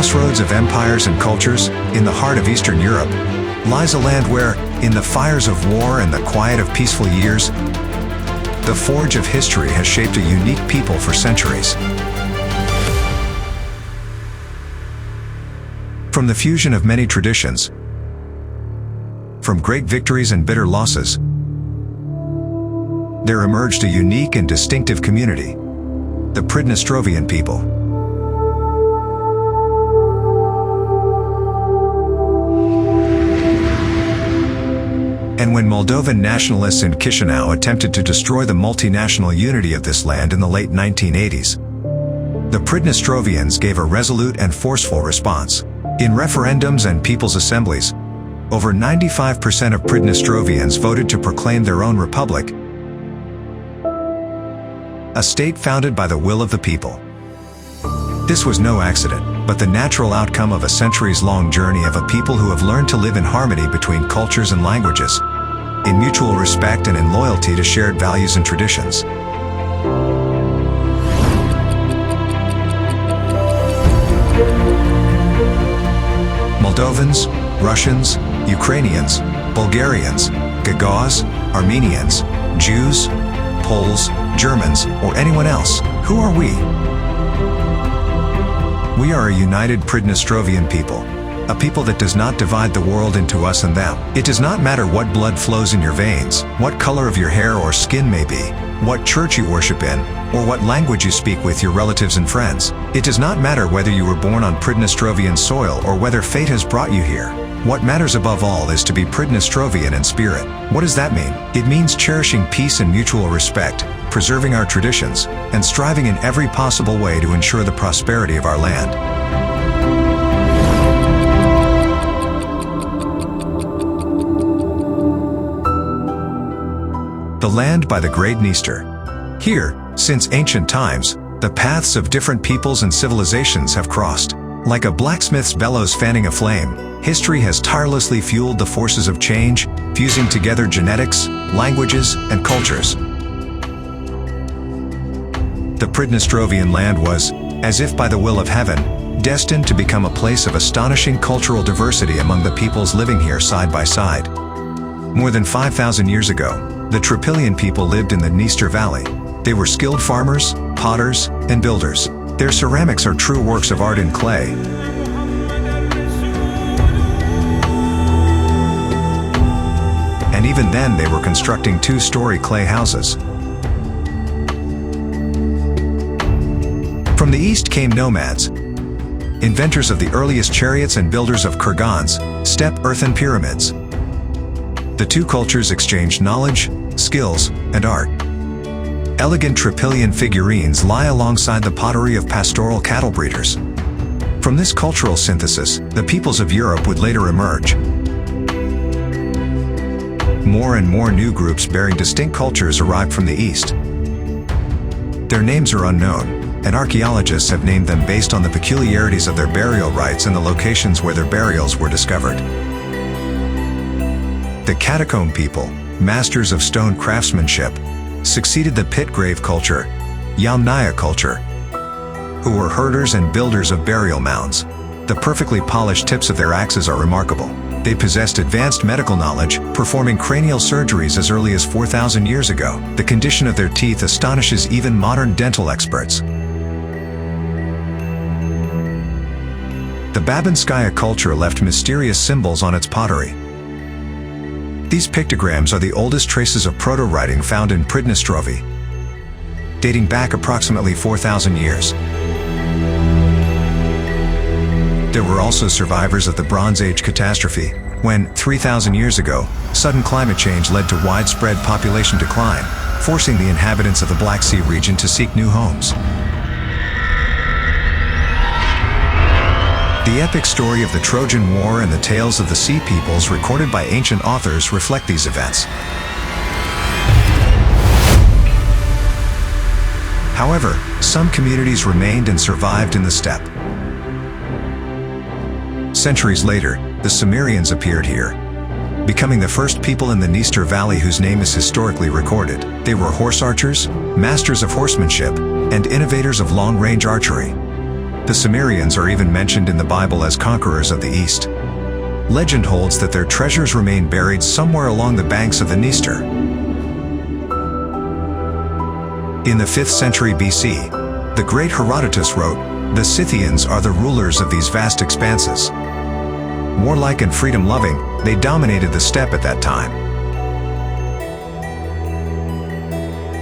crossroads of empires and cultures, in the heart of Eastern Europe, lies a land where, in the fires of war and the quiet of peaceful years, the forge of history has shaped a unique people for centuries. From the fusion of many traditions, from great victories and bitter losses, there emerged a unique and distinctive community, the Pridnestrovian people. And when Moldovan nationalists in Chisinau attempted to destroy the multinational unity of this land in the late 1980s, the Pridnestrovians gave a resolute and forceful response. In referendums and people's assemblies, over 95% of Pridnestrovians voted to proclaim their own republic, a state founded by the will of the people. This was no accident, but the natural outcome of a centuries-long journey of a people who have learned to live in harmony between cultures and languages, in mutual respect and in loyalty to shared values and traditions. Moldovans, Russians, Ukrainians, Bulgarians, Gagauz, Armenians, Jews, Poles, Germans, or anyone else, who are we? We are a united Pridnestrovian people, a people that does not divide the world into us and them. It does not matter what blood flows in your veins, what color of your hair or skin may be, what church you worship in, or what language you speak with your relatives and friends. It does not matter whether you were born on Pridnestrovian soil or whether fate has brought you here. What matters above all is to be Pridnestrovian in spirit. What does that mean? It means cherishing peace and mutual respect, preserving our traditions, and striving in every possible way to ensure the prosperity of our land. The land by the Great Dniester. Here, since ancient times, the paths of different peoples and civilizations have crossed. Like a blacksmith's bellows fanning a flame, history has tirelessly fueled the forces of change, fusing together genetics, languages, and cultures. The Pridnestrovian land was, as if by the will of heaven, destined to become a place of astonishing cultural diversity among the peoples living here side by side. More than 5,000 years ago, the Tropilian people lived in the Dniester Valley. They were skilled farmers, potters, and builders. Their ceramics are true works of art in clay. And even then they were constructing two-story clay houses. From the east came nomads, inventors of the earliest chariots and builders of kurgans, step earthen pyramids. The two cultures exchanged knowledge, skills, and art. Elegant Tropilian figurines lie alongside the pottery of pastoral cattle breeders. From this cultural synthesis, the peoples of Europe would later emerge. More and more new groups bearing distinct cultures arrived from the east. Their names are unknown, and archaeologists have named them based on the peculiarities of their burial rites and the locations where their burials were discovered. The catacomb people, masters of stone craftsmanship, succeeded the pit grave culture, Yamnaya culture, who were herders and builders of burial mounds. The perfectly polished tips of their axes are remarkable. They possessed advanced medical knowledge, performing cranial surgeries as early as 4,000 years ago. The condition of their teeth astonishes even modern dental experts. The Babinskaya culture left mysterious symbols on its pottery. These pictograms are the oldest traces of proto-writing found in Pridnestrovie, dating back approximately 4,000 years. There were also survivors of the Bronze Age catastrophe, when, 3,000 years ago, sudden climate change led to widespread population decline, forcing the inhabitants of the Black Sea region to seek new homes. The epic story of the Trojan War and the tales of the Sea Peoples recorded by ancient authors reflect these events. However, some communities remained and survived in the steppe. Centuries later, the Cimmerians appeared here, becoming the first people in the Dniester Valley whose name is historically recorded. They were horse archers, masters of horsemanship, and innovators of long-range archery. The Sumerians are even mentioned in the Bible as conquerors of the East. Legend holds that their treasures remain buried somewhere along the banks of the Dniester. In the 5th century BC, the great Herodotus wrote, "The Scythians are the rulers of these vast expanses." Warlike and freedom-loving, they dominated the steppe at that time.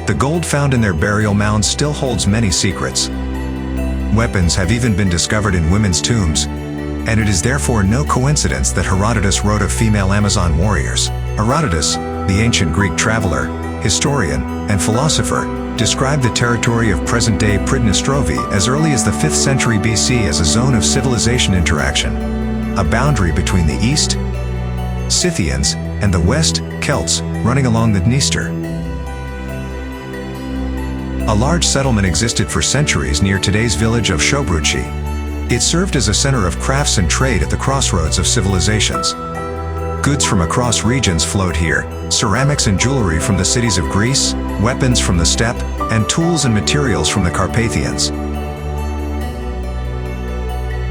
The gold found in their burial mounds still holds many secrets. Weapons have even been discovered in women's tombs, and it is therefore no coincidence that Herodotus wrote of female Amazon warriors. Herodotus, the ancient Greek traveler, historian, and philosopher, described the territory of present-day Pridnestrovie as early as the 5th century BC as a zone of civilization interaction, a boundary between the East, Scythians, and the West, Celts, running along the Dniester. A large settlement existed for centuries near today's village of Shobruchi. It served as a center of crafts and trade at the crossroads of civilizations. Goods from across regions flowed here, ceramics and jewelry from the cities of Greece, weapons from the steppe, and tools and materials from the Carpathians.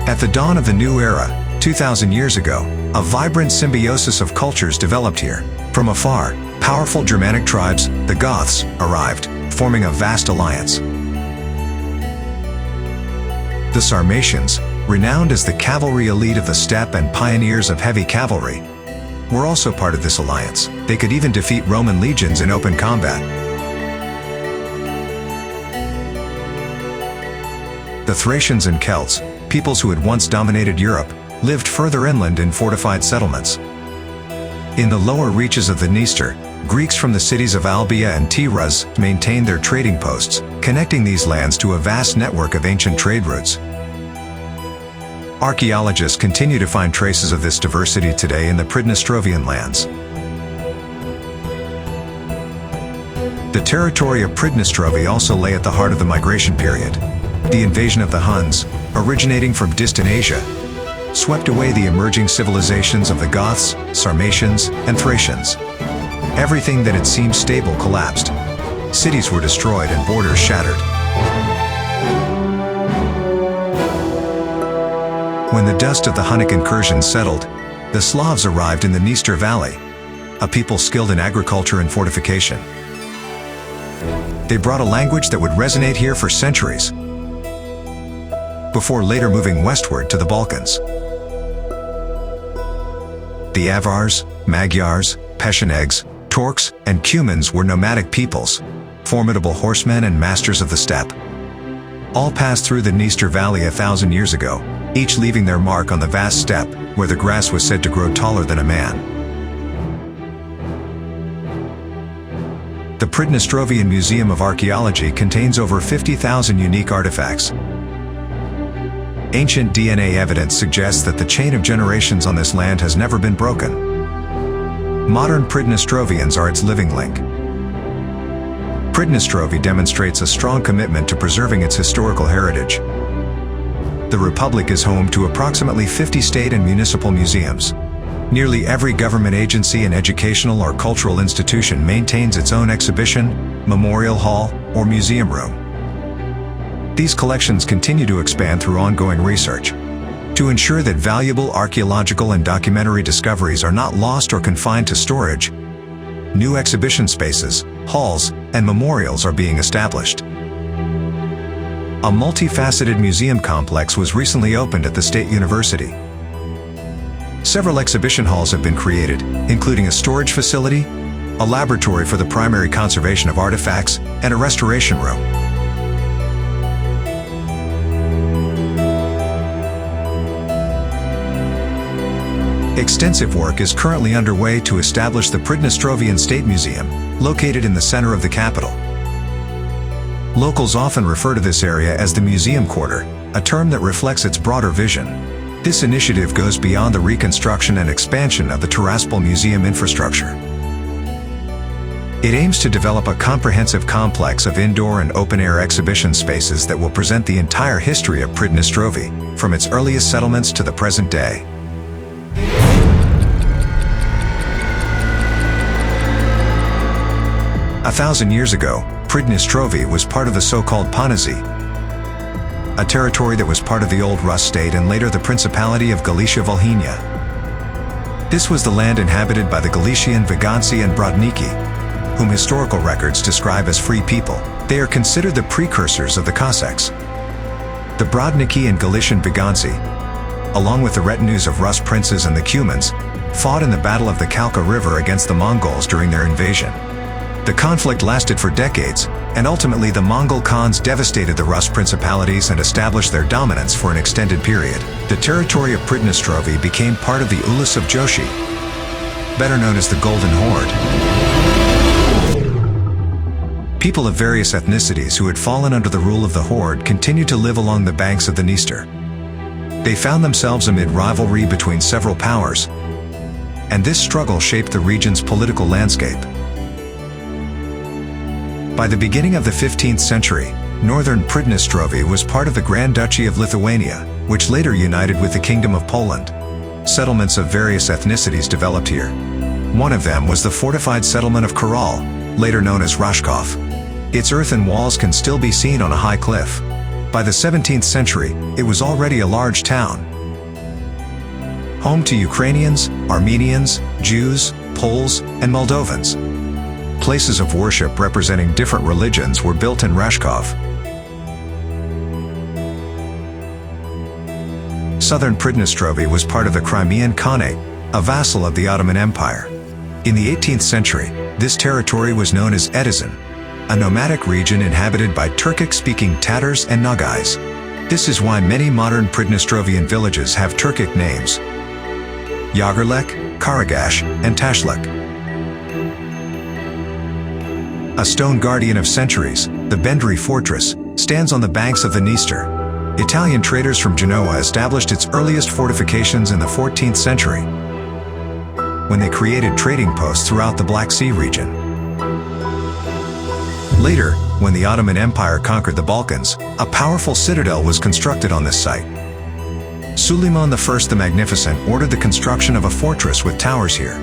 At the dawn of the new era, 2,000 years ago, a vibrant symbiosis of cultures developed here. From afar, powerful Germanic tribes, the Goths, arrived, forming a vast alliance. The Sarmatians, renowned as the cavalry elite of the steppe and pioneers of heavy cavalry, were also part of this alliance. They could even defeat Roman legions in open combat. The Thracians and Celts, peoples who had once dominated Europe, lived further inland in fortified settlements. In the lower reaches of the Dniester, Greeks from the cities of Albia and Tiras maintained their trading posts, connecting these lands to a vast network of ancient trade routes. Archaeologists continue to find traces of this diversity today in the Pridnestrovian lands. The territory of Pridnestrovie also lay at the heart of the migration period. The invasion of the Huns, originating from distant Asia, swept away the emerging civilizations of the Goths, Sarmatians, and Thracians. Everything that had seemed stable collapsed. Cities were destroyed and borders shattered. When the dust of the Hunnic incursions settled, the Slavs arrived in the Dniester Valley, a people skilled in agriculture and fortification. They brought a language that would resonate here for centuries, before later moving westward to the Balkans. The Avars, Magyars, Pechenegs, Turks, and Cumans were nomadic peoples, formidable horsemen and masters of the steppe. All passed through the Dniester Valley 1,000 years ago, each leaving their mark on the vast steppe, where the grass was said to grow taller than a man. The Pridnestrovian Museum of Archaeology contains over 50,000 unique artifacts. Ancient DNA evidence suggests that the chain of generations on this land has never been broken. Modern Pridnestrovians are its living link. Pridnestrovie demonstrates a strong commitment to preserving its historical heritage. The Republic is home to approximately 50 state and municipal museums. Nearly every government agency and educational or cultural institution maintains its own exhibition, memorial hall, or museum room. These collections continue to expand through ongoing research. To ensure that valuable archaeological and documentary discoveries are not lost or confined to storage, new exhibition spaces, halls, and memorials are being established. A multifaceted museum complex was recently opened at the State University. Several exhibition halls have been created, including a storage facility, a laboratory for the primary conservation of artifacts, and a restoration room. Extensive work is currently underway to establish the Pridnestrovian State Museum, located in the center of the capital. Locals often refer to this area as the Museum Quarter, a term that reflects its broader vision. This initiative goes beyond the reconstruction and expansion of the Tiraspol Museum infrastructure. It aims to develop a comprehensive complex of indoor and open-air exhibition spaces that will present the entire history of Pridnestrovie, from its earliest settlements to the present day. A 1,000 years ago, Pridnestrovie was part of the so-called Panazi. a territory that was part of the old Rus state and later the Principality of Galicia-Volhynia. This was the land inhabited by the Galician Vigansi and Brodniki, whom historical records describe as free people. They are considered the precursors of the Cossacks. The Brodniki and Galician Vigansi, along with the retinues of Rus princes and the Cumans, fought in the Battle of the Kalka River against the Mongols during their invasion. The conflict lasted for decades, and ultimately the Mongol Khans devastated the Rus principalities and established their dominance for an extended period. The territory of Pridnestrovie became part of the Ulus of Joshi, better known as the Golden Horde. People of various ethnicities who had fallen under the rule of the Horde continued to live along the banks of the Dniester. They found themselves amid rivalry between several powers, and this struggle shaped the region's political landscape. By the beginning of the 15th century, northern Pridnestrovie was part of the Grand Duchy of Lithuania, which later united with the Kingdom of Poland. Settlements of various ethnicities developed here. One of them was the fortified settlement of Koral, later known as Rashkov. Its earthen walls can still be seen on a high cliff. By the 17th century, it was already a large town, home to Ukrainians, Armenians, Jews, Poles, and Moldovans. Places of worship representing different religions were built in Rashkov. Southern Pridnestrovie was part of the Crimean Khanate, a vassal of the Ottoman Empire. In the 18th century, this territory was known as Edizin, a nomadic region inhabited by Turkic-speaking Tatars and Nogais. This is why many modern Pridnestrovian villages have Turkic names: Yagerlek, Karagash, and Tashlek. A stone guardian of centuries, the Bendry Fortress, stands on the banks of the Dniester. Italian traders from Genoa established its earliest fortifications in the 14th century, when they created trading posts throughout the Black Sea region. Later, when the Ottoman Empire conquered the Balkans, a powerful citadel was constructed on this site. Suleiman I the Magnificent ordered the construction of a fortress with towers here.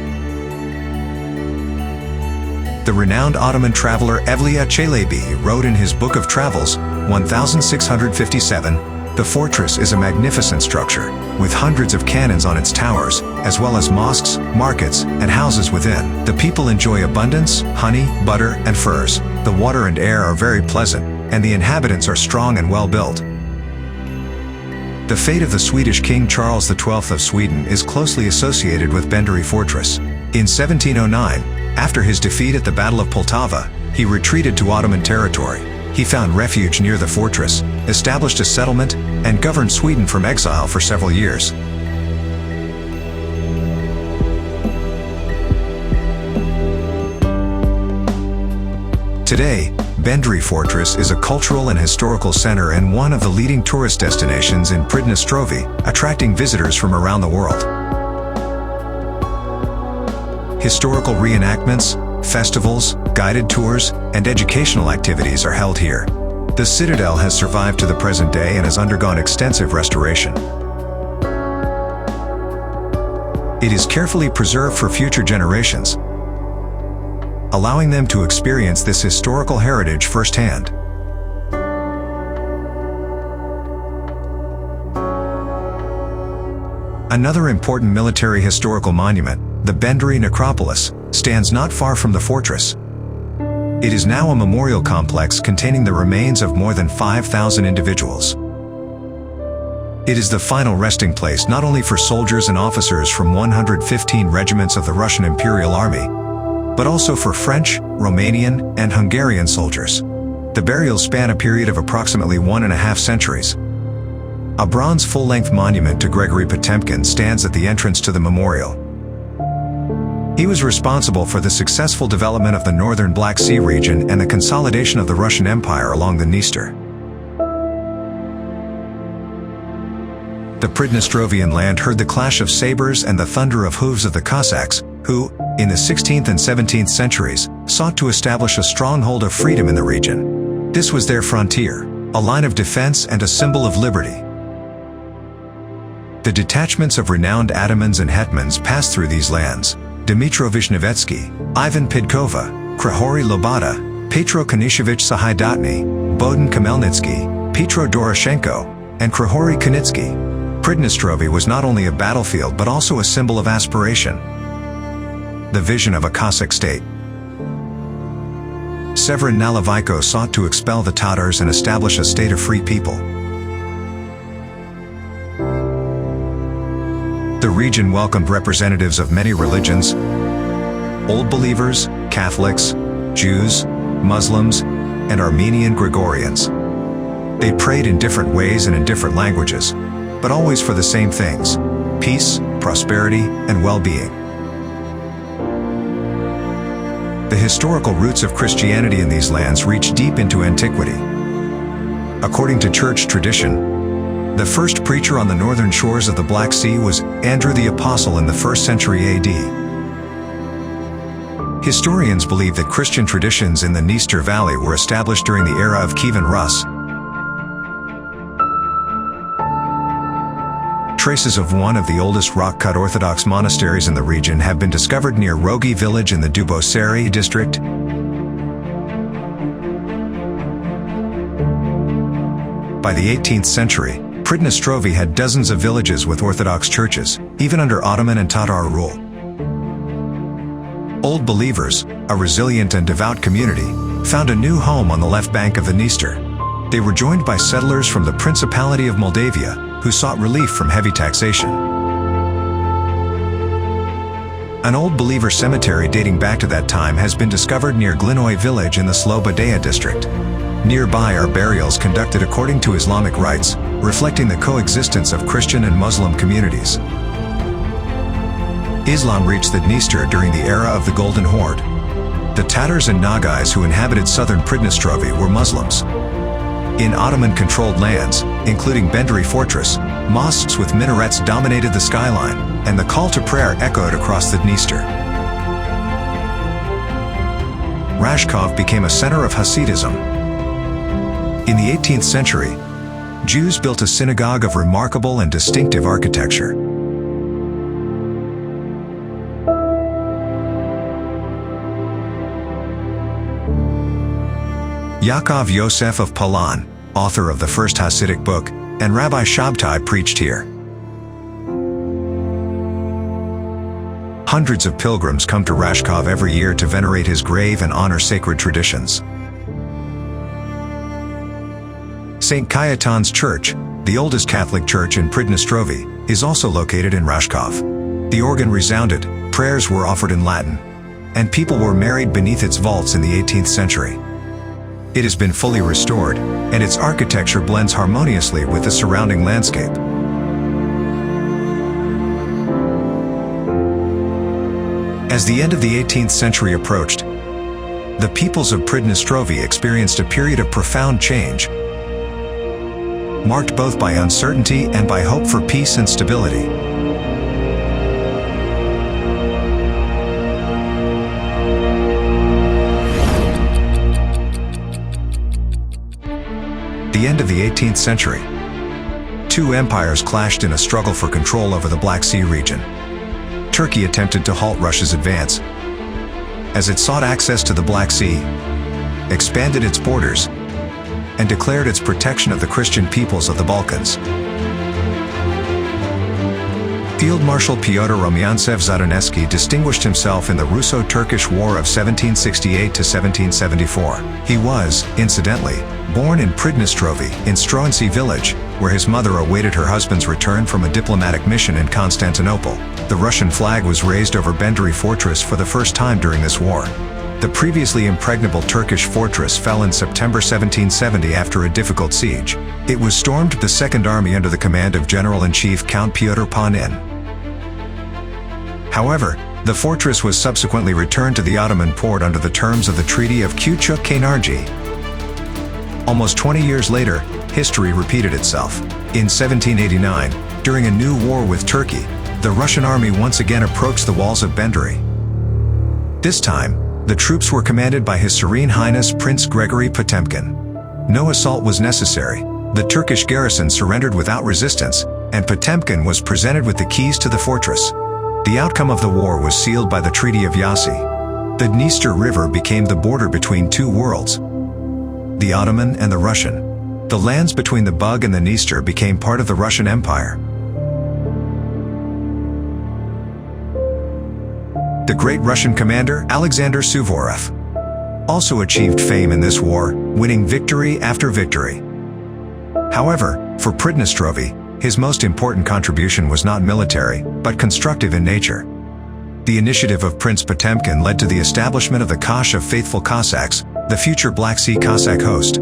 The renowned Ottoman traveler Evliya Çelebi wrote in his Book of Travels, 1657, "The fortress is a magnificent structure, with hundreds of cannons on its towers, as well as mosques, markets, and houses within. The people enjoy abundance, honey, butter, and furs. The water and air are very pleasant, and the inhabitants are strong and well built." The fate of the Swedish King Charles XII of Sweden is closely associated with Bendry Fortress. In 1709, after his defeat at the Battle of Poltava, he retreated to Ottoman territory. He found refuge near the fortress, established a settlement, and governed Sweden from exile for several years. Today, Bendry Fortress is a cultural and historical center and one of the leading tourist destinations in Pridnestrovie, attracting visitors from around the world. Historical reenactments, festivals, guided tours, and educational activities are held here. The citadel has survived to the present day and has undergone extensive restoration. It is carefully preserved for future generations, allowing them to experience this historical heritage firsthand. Another important military historical monument, the Bendry Necropolis, stands not far from the fortress. It is now a memorial complex containing the remains of more than 5,000 individuals. It is the final resting place not only for soldiers and officers from 115 regiments of the Russian Imperial Army, but also for French, Romanian, and Hungarian soldiers. The burials span a period of approximately 1.5 centuries. A bronze full-length monument to Gregory Potemkin stands at the entrance to the memorial. He was responsible for the successful development of the northern Black Sea region and the consolidation of the Russian Empire along the Dniester. The Pridnestrovian land heard the clash of sabers and the thunder of hooves of the Cossacks, who, in the 16th and 17th centuries, sought to establish a stronghold of freedom in the region. This was their frontier, a line of defense and a symbol of liberty. The detachments of renowned atamans and hetmans passed through these lands: Dmytro Vishnevetsky, Ivan Pidkova, Kryhory Lobata, Petro Kanishevich Sahaidatny, Bohdan Khmelnytsky, Petro Doroshenko, and Kryhory Kunitsky. Pridnestrovie was not only a battlefield but also a symbol of aspiration. The vision of a Cossack state. Severin Nalivaiko sought to expel the Tatars and establish a state of free people. The region welcomed representatives of many religions: Old Believers, Catholics, Jews, Muslims, and Armenian Gregorians. They prayed in different ways and in different languages, but always for the same things: peace, prosperity, and well-being. The historical roots of Christianity in these lands reach deep into antiquity. According to church tradition, the first preacher on the northern shores of the Black Sea was Andrew the Apostle in the 1st century AD. Historians believe that Christian traditions in the Dniester Valley were established during the era of Kievan Rus. Traces of one of the oldest rock-cut Orthodox monasteries in the region have been discovered near Rogi village in the Dubosari district. By the 18th century, Pridnestrovie had dozens of villages with Orthodox churches, even under Ottoman and Tatar rule. Old Believers, a resilient and devout community, found a new home on the left bank of the Dniester. They were joined by settlers from the Principality of Moldavia, who sought relief from heavy taxation. An Old Believer cemetery dating back to that time has been discovered near Glinoy village in the Slobodaya district. Nearby are burials conducted according to Islamic rites, reflecting the coexistence of Christian and Muslim communities. Islam reached the Dniester during the era of the Golden Horde. The Tatars and Nogais who inhabited southern Pridnestrovie were Muslims. In Ottoman-controlled lands, including Benderi Fortress, mosques with minarets dominated the skyline, and the call to prayer echoed across the Dniester. Rashkov became a center of Hasidism. In the 18th century, Jews built a synagogue of remarkable and distinctive architecture. Yaakov Yosef of Palan, author of the first Hasidic book, and Rabbi Shabtai preached here. Hundreds of pilgrims come to Rashkov every year to venerate his grave and honor sacred traditions. St. Cayetan's Church, the oldest Catholic church in Pridnestrovie, is also located in Rashkov. The organ resounded, prayers were offered in Latin, and people were married beneath its vaults in the 18th century. It has been fully restored, and its architecture blends harmoniously with the surrounding landscape. As the end of the 18th century approached, the peoples of Pridnestrovie experienced a period of profound change, marked both by uncertainty and by hope for peace and stability. The end of the 18th century. Two empires clashed in a struggle for control over the Black Sea region. Turkey attempted to halt Russia's advance, as it sought access to the Black Sea, expanded its borders, and declared its protection of the Christian peoples of the Balkans. Field Marshal Pyotr Rumyantsev-Zadarnesky distinguished himself in the Russo-Turkish War of 1768 to 1774. He was, incidentally, born in Pridnestrovie, in Stroinci village, where his mother awaited her husband's return from a diplomatic mission in Constantinople. The Russian flag was raised over Benderi Fortress for the first time during this war. The previously impregnable Turkish fortress fell in September 1770 after a difficult siege. It was stormed by the Second Army under the command of General-in-Chief Count Pyotr Panin. However, the fortress was subsequently returned to the Ottoman port under the terms of the Treaty of Küçükçekmece. Almost 20 years later, history repeated itself. In 1789, during a new war with Turkey, the Russian army once again approached the walls of Benderi. This time, the troops were commanded by His Serene Highness Prince Gregory Potemkin. No assault was necessary. The Turkish garrison surrendered without resistance, and Potemkin was presented with the keys to the fortress. The outcome of the war was sealed by the Treaty of Yasi. The Dniester River became the border between two worlds, the Ottoman and the Russian. The lands between the Bug and the Dniester became part of the Russian Empire. The great Russian commander Alexander Suvorov also achieved fame in this war, winning victory after victory. However, for Pridnestrovie, his most important contribution was not military, but constructive in nature. The initiative of Prince Potemkin led to the establishment of the Kosh of Faithful Cossacks, the future Black Sea Cossack host.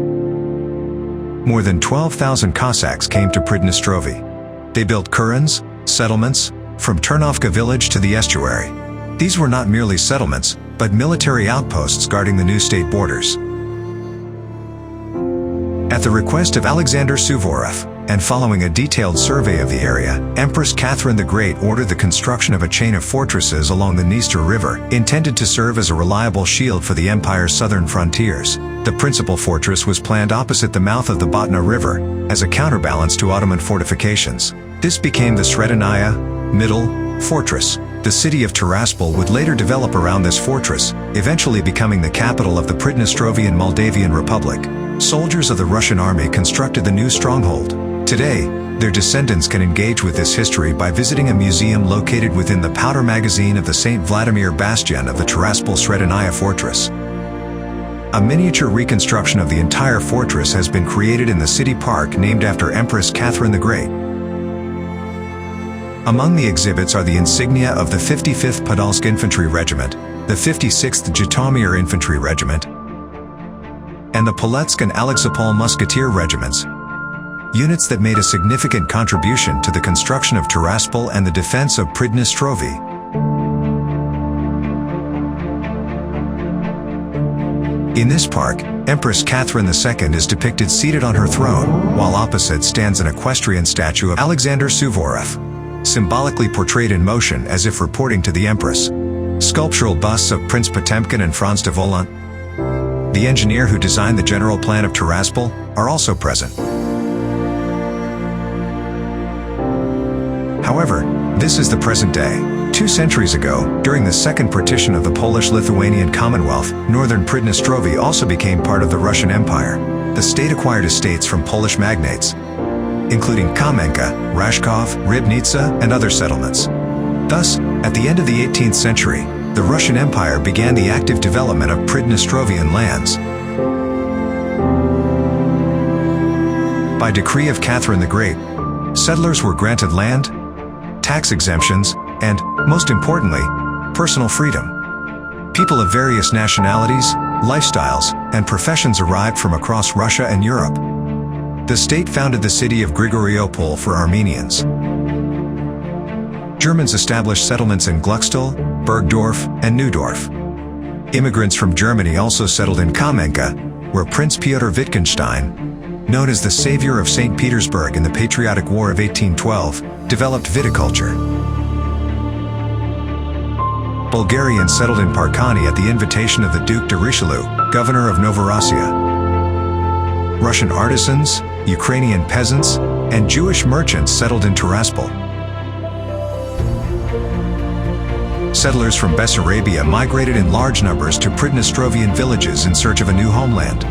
More than 12,000 Cossacks came to Pridnestrovie. They built kurens, settlements, from Ternovka village to the estuary. These were not merely settlements, but military outposts guarding the new state borders. At the request of Alexander Suvorov, and following a detailed survey of the area, Empress Catherine the Great ordered the construction of a chain of fortresses along the Dniester River, intended to serve as a reliable shield for the empire's southern frontiers. The principal fortress was planned opposite the mouth of the Botna River, as a counterbalance to Ottoman fortifications. This became the Sredinaya, Middle, Fortress. The city of Tiraspol would later develop around this fortress, eventually becoming the capital of the Pridnestrovian Moldavian Republic. Soldiers of the Russian army constructed the new stronghold. Today, their descendants can engage with this history by visiting a museum located within the powder magazine of the St. Vladimir Bastion of the Tiraspol Sredinaya fortress. A miniature reconstruction of the entire fortress has been created in the city park named after Empress Catherine the Great. Among the exhibits are the insignia of the 55th Podolsk Infantry Regiment, the 56th Zhytomyr Infantry Regiment, and the Polotsk and Alexopol Musketeer Regiments, units that made a significant contribution to the construction of Tiraspol and the defense of Pridnestrovie. In this park, Empress Catherine II is depicted seated on her throne, while opposite stands an equestrian statue of Alexander Suvorov, symbolically portrayed in motion as if reporting to the Empress. Sculptural busts of Prince Potemkin and Franz de Volant, the engineer who designed the general plan of Tiraspol, are also present. However, this is the present day. 2 centuries ago, during the second partition of the Polish-Lithuanian Commonwealth, northern Pridnestrovie also became part of the Russian Empire. The state acquired estates from Polish magnates, including Kamenka, Rashkov, Rybnica, and other settlements. Thus, at the end of the 18th century, the Russian Empire began the active development of Pridnestrovian lands. By decree of Catherine the Great, settlers were granted land, tax exemptions, and, most importantly, personal freedom. People of various nationalities, lifestyles, and professions arrived from across Russia and Europe. The state founded the city of Grigoriopol for Armenians. Germans established settlements in Gluckstal, Bergdorf, and Neudorf. Immigrants from Germany also settled in Kamenka, where Prince Pyotr Wittgenstein, known as the savior of St. Petersburg in the Patriotic War of 1812, developed viticulture. Bulgarians settled in Parkani at the invitation of the Duc de Richelieu, governor of Novorossiya. Russian artisans, Ukrainian peasants, and Jewish merchants settled in Tiraspol. Settlers from Bessarabia migrated in large numbers to Pridnestrovian villages in search of a new homeland.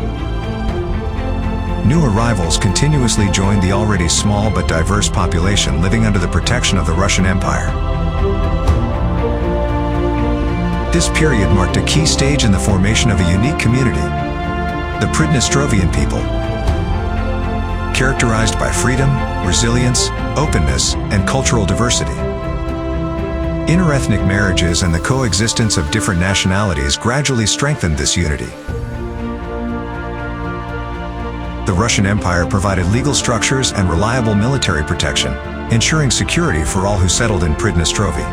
New arrivals continuously joined the already small but diverse population living under the protection of the Russian Empire. This period marked a key stage in the formation of a unique community, the Pridnestrovian people, characterized by freedom, resilience, openness, and cultural diversity. Interethnic marriages and the coexistence of different nationalities gradually strengthened this unity. The Russian Empire provided legal structures and reliable military protection, ensuring security for all who settled in Pridnestrovie.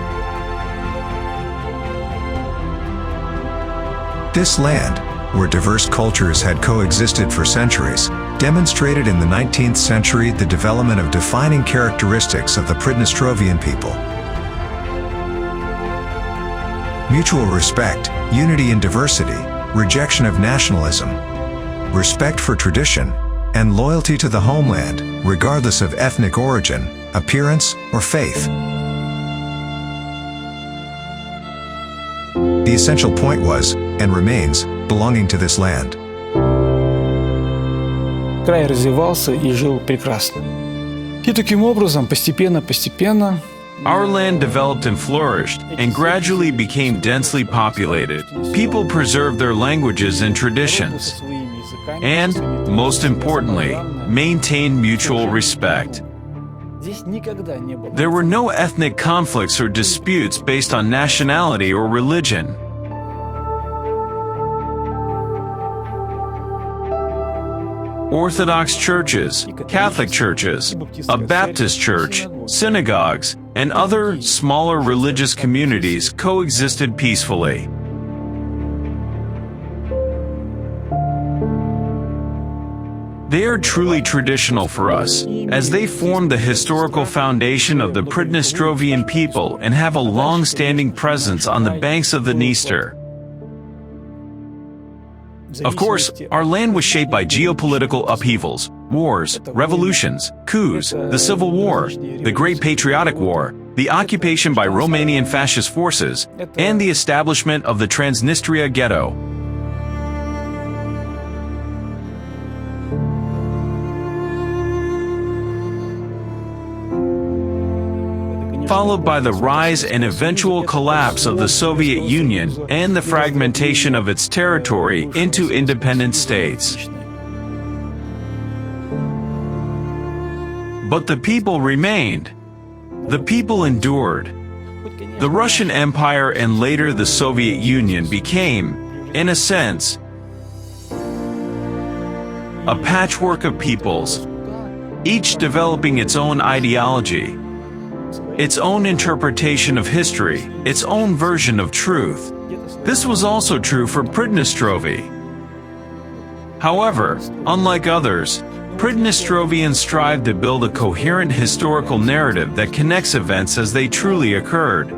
This land, where diverse cultures had coexisted for centuries, demonstrated in the 19th century the development of defining characteristics of the Pridnestrovian people. Mutual respect, unity in diversity, rejection of nationalism, respect for tradition, and loyalty to the homeland, regardless of ethnic origin, appearance, or faith. The essential point was, and remains, belonging to this land. край развивался и жил прекрасно. И таким образом, постепенно, Our land developed and flourished, and gradually became densely populated. People preserved their languages and traditions, and, most importantly, maintained mutual respect. There were no ethnic conflicts or disputes based on nationality or religion. Orthodox churches, Catholic churches, a Baptist church, synagogues, and other smaller religious communities coexisted peacefully. They are truly traditional for us, as they form the historical foundation of the Pridnestrovian people and have a long-standing presence on the banks of the Dniester. Of course, our land was shaped by geopolitical upheavals, wars, revolutions, coups, the Civil War, the Great Patriotic War, the occupation by Romanian fascist forces, and the establishment of the Transnistria ghetto. Followed by the rise and eventual collapse of the Soviet Union and the fragmentation of its territory into independent states. But the people remained. The people endured. The Russian Empire and later the Soviet Union became, in a sense, a patchwork of peoples, each developing its own ideology, its own interpretation of history, its own version of truth. This was also true for Pridnestrovie. However, unlike others, Pridnestrovians strive to build a coherent historical narrative that connects events as they truly occurred.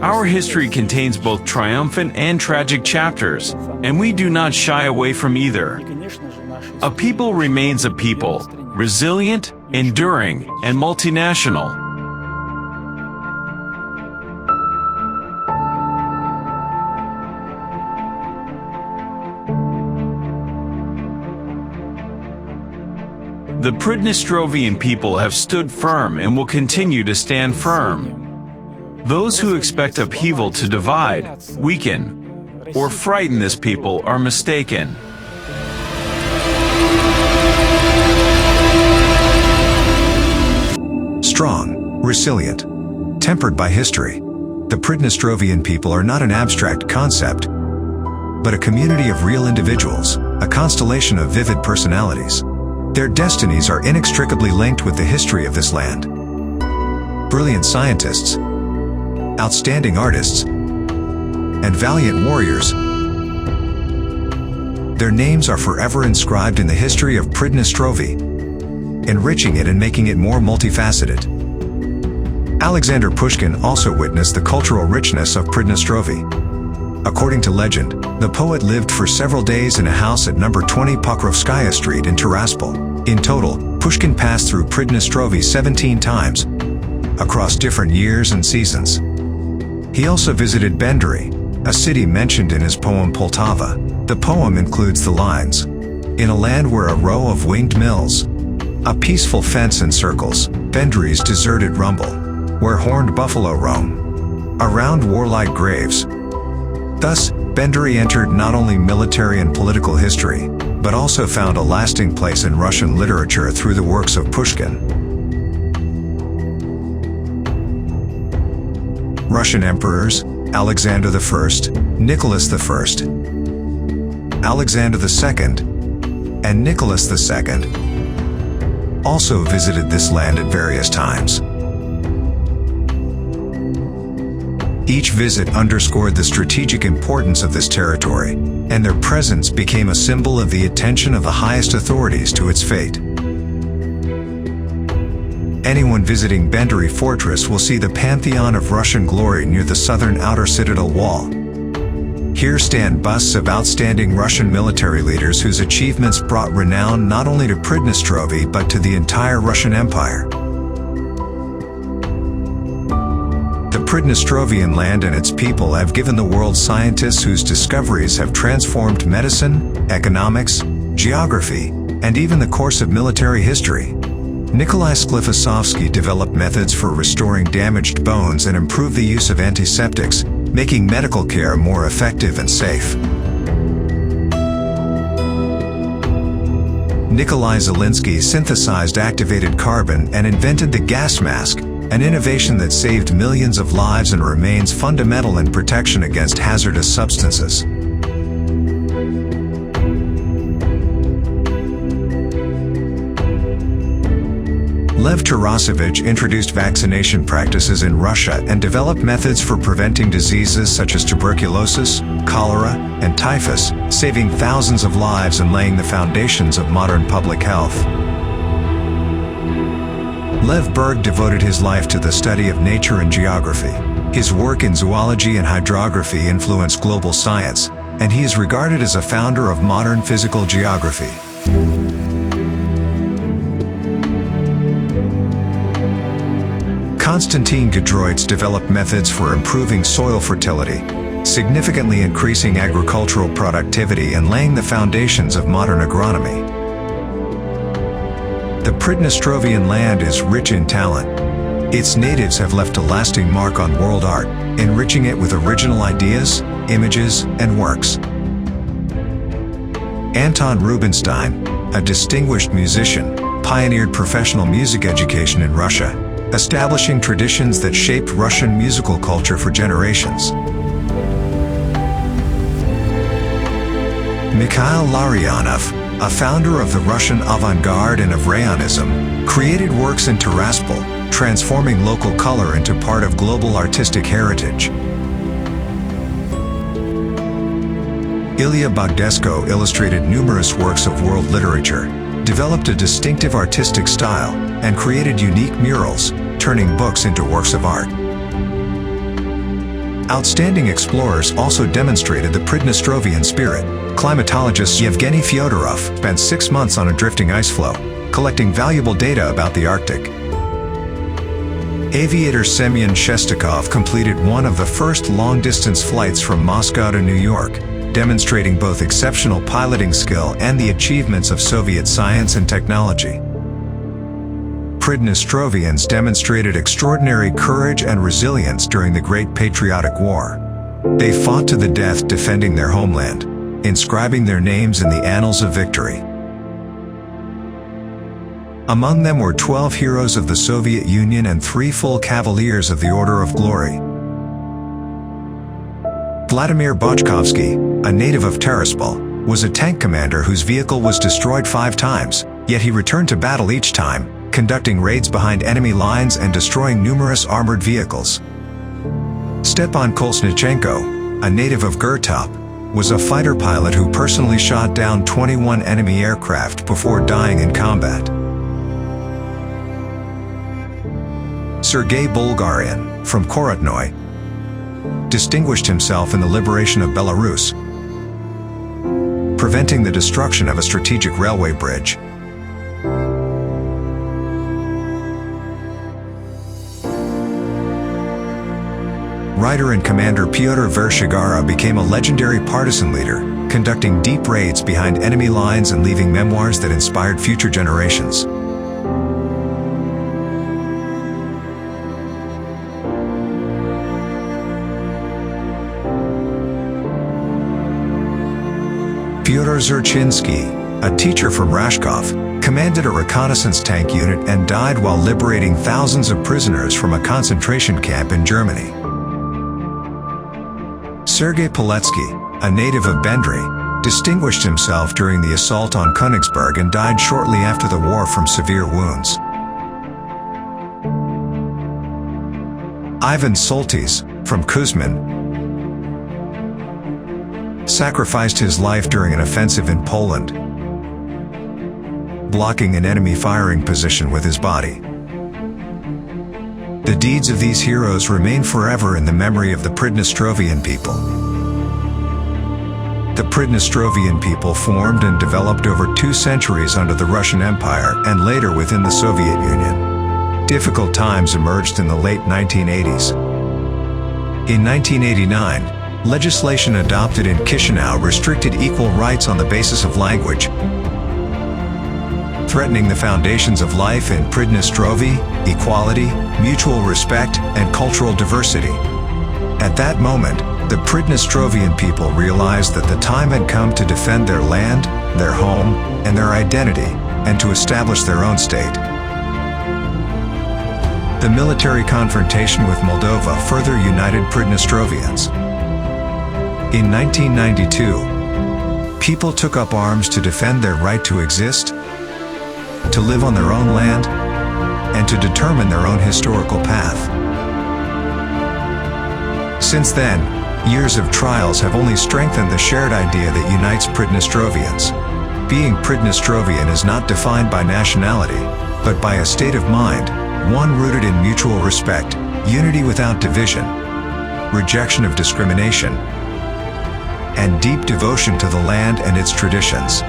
Our history contains both triumphant and tragic chapters, and we do not shy away from either. A people remains a people, resilient, enduring, and multinational. The Pridnestrovian people have stood firm and will continue to stand firm. Those who expect upheaval to divide, weaken, or frighten this people are mistaken. Strong, resilient, tempered by history, the Pridnestrovian people are not an abstract concept, but a community of real individuals, a constellation of vivid personalities. Their destinies are inextricably linked with the history of this land. Brilliant scientists, outstanding artists, and valiant warriors. Their names are forever inscribed in the history of Pridnestrovie, enriching it and making it more multifaceted. Alexander Pushkin also witnessed the cultural richness of Pridnestrovie. According to legend, the poet lived for several days in a house at number 20 Pokrovskaya Street in Tiraspol. In total, Pushkin passed through Pridnestrovie 17 times, across different years and seasons. He also visited Bendary, a city mentioned in his poem Poltava. The poem includes the lines, "In a land where a row of winged mills, a peaceful fence encircles, Bendary's deserted rumble, where horned buffalo roam, around warlike graves." Thus, Bendary entered not only military and political history, but also found a lasting place in Russian literature through the works of Pushkin. Russian emperors, Alexander I, Nicholas I, Alexander II, and Nicholas II, also visited this land at various times. Each visit underscored the strategic importance of this territory, and their presence became a symbol of the attention of the highest authorities to its fate. Anyone visiting Bendary Fortress will see the pantheon of Russian glory near the southern outer citadel wall. Here stand busts of outstanding Russian military leaders whose achievements brought renown not only to Pridnestrovie but to the entire Russian Empire. The Pridnestrovian land and its people have given the world scientists whose discoveries have transformed medicine, economics, geography, and even the course of military history. Nikolai Sklifosovsky developed methods for restoring damaged bones and improved the use of antiseptics, making medical care more effective and safe. Nikolai Zelinsky synthesized activated carbon and invented the gas mask, an innovation that saved millions of lives and remains fundamental in protection against hazardous substances. Lev Tarasevich introduced vaccination practices in Russia and developed methods for preventing diseases such as tuberculosis, cholera, and typhus, saving thousands of lives and laying the foundations of modern public health. Lev Berg devoted his life to the study of nature and geography. His work in zoology and hydrography influenced global science, and he is regarded as a founder of modern physical geography. Konstantin Gudroitz developed methods for improving soil fertility, significantly increasing agricultural productivity and laying the foundations of modern agronomy. The Pridnestrovian land is rich in talent. Its natives have left a lasting mark on world art, enriching it with original ideas, images, and works. Anton Rubinstein, a distinguished musician, pioneered professional music education in Russia, establishing traditions that shaped Russian musical culture for generations. Mikhail Larionov, a founder of the Russian avant-garde and of Rayonism, created works in Tiraspol, transforming local color into part of global artistic heritage. Ilya Bogdesko illustrated numerous works of world literature, developed a distinctive artistic style, and created unique murals, turning books into works of art. Outstanding explorers also demonstrated the Pridnestrovian spirit. Climatologist Yevgeny Fyodorov spent 6 months on a drifting ice floe, collecting valuable data about the Arctic. Aviator Semyon Shestakov completed one of the first long-distance flights from Moscow to New York, demonstrating both exceptional piloting skill and the achievements of Soviet science and technology. Pridnestrovians demonstrated extraordinary courage and resilience during the Great Patriotic War. They fought to the death defending their homeland, inscribing their names in the annals of victory. Among them were 12 heroes of the Soviet Union and 3 full cavaliers of the Order of Glory. Vladimir Bochkovsky, a native of Tiraspol, was a tank commander whose vehicle was destroyed 5 times, yet he returned to battle each time, conducting raids behind enemy lines and destroying numerous armored vehicles. Stepan Kolesnichenko, a native of Gurtop, was a fighter pilot who personally shot down 21 enemy aircraft before dying in combat. Sergei Bulgarian, from Korotnoy, distinguished himself in the liberation of Belarus, preventing the destruction of a strategic railway bridge. Writer and commander Pyotr Vershigara became a legendary partisan leader, conducting deep raids behind enemy lines and leaving memoirs that inspired future generations. Fyodor Zurchinsky, a teacher from Rashkov, commanded a reconnaissance tank unit and died while liberating thousands of prisoners from a concentration camp in Germany. Sergei Poletsky, a native of Bendry, distinguished himself during the assault on Königsberg and died shortly after the war from severe wounds. Ivan Soltys, from Kuzmin, sacrificed his life during an offensive in Poland, blocking an enemy firing position with his body. The deeds of these heroes remain forever in the memory of the Pridnestrovian people. The Pridnestrovian people formed and developed over 2 centuries under the Russian Empire and later within the Soviet Union. Difficult times emerged in the late 1980s. In 1989, legislation adopted in Chisinau restricted equal rights on the basis of language. threatening the foundations of life in Pridnestrovie, equality, mutual respect, and cultural diversity. At that moment, the Pridnestrovian people realized that the time had come to defend their land, their home, and their identity, and to establish their own state. The military confrontation with Moldova further united Pridnestrovians. In 1992, people took up arms to defend their right to exist, to live on their own land, and to determine their own historical path. Since then, years of trials have only strengthened the shared idea that unites Pridnestrovians. Being Pridnestrovian is not defined by nationality, but by a state of mind, one rooted in mutual respect, unity without division, rejection of discrimination, and deep devotion to the land and its traditions.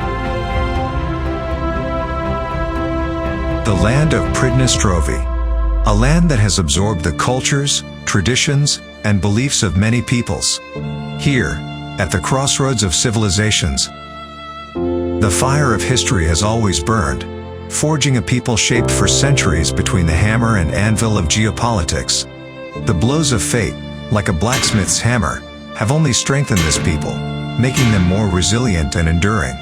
The land of Pridnestrovie, a land that has absorbed the cultures, traditions, and beliefs of many peoples. Here, at the crossroads of civilizations, the fire of history has always burned, forging a people shaped for centuries between the hammer and anvil of geopolitics. The blows of fate, like a blacksmith's hammer, have only strengthened this people, making them more resilient and enduring.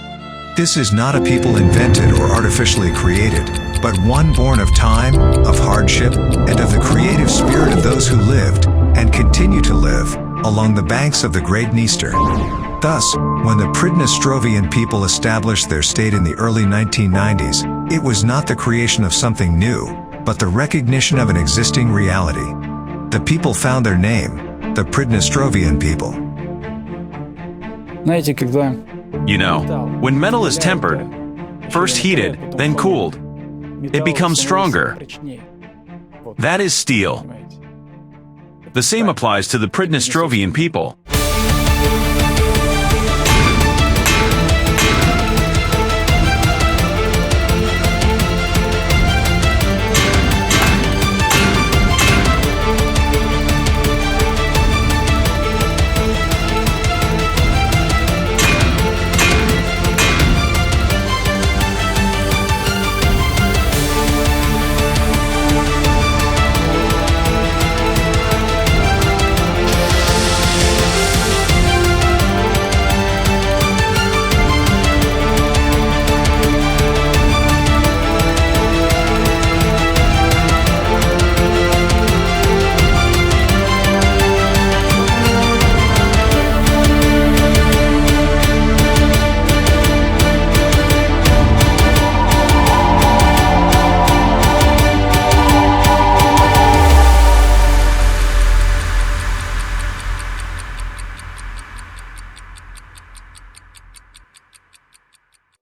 This is not a people invented or artificially created, but one born of time, of hardship, and of the creative spirit of those who lived, and continue to live, along the banks of the Great Dniester. Thus, when the Pridnestrovian people established their state in the early 1990s, it was not the creation of something new, but the recognition of an existing reality. The people found their name, the Pridnestrovian people. Знаете, когда You know, when metal is tempered, first heated, then cooled, it becomes stronger. That is steel. The same applies to the Pridnestrovian people.